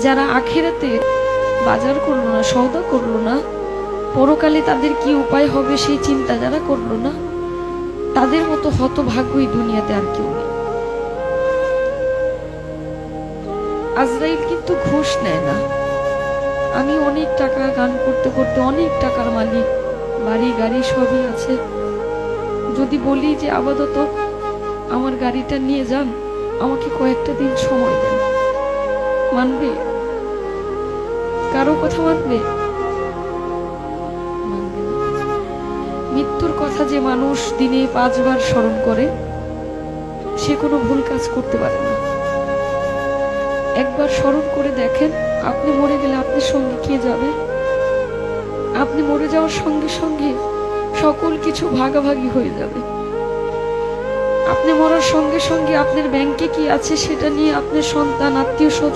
যারা আখিরাতে বাজার করলো না, সওদা করলো না, পরকালে তাদের কি উপায় হবে সেই চিন্তা যারা করলো না, তাদের মতো হতভাগ্যই দুনিয়াতে আর কেউ নেই। আজরাইল কিন্তু ঘুষ নেয় না। আমি অনেক টাকা গান করতে করতে অনেক টাকার মালিক, বাড়ি গাড়ি সবই আছে, যদি বলি যে আপাতত আমার গাড়িটা নিয়ে যান, আমাকে কয়েকটা দিন সময় দেন, মানবে? কারো কথা মানবে? মানবে না। মৃত্যুর কথা যে মানুষ দিনে 5 বার স্মরণ করে, সে কোনো ভুল কাজ করতে পারে না। একবার স্মরণ করে দেখেন, আপনি মরে গেলে আপনার সঙ্গে কে যাবে? আপনি মরে যাওয়ার সঙ্গে সঙ্গে সকল কিছু ভাগাভাগি হয়ে যাবে। আপনি মরার সঙ্গে সঙ্গে আপনার ব্যাংকে কি আছে সেটা নিয়ে আপনার সন্তান, আত্মীয় স্বজন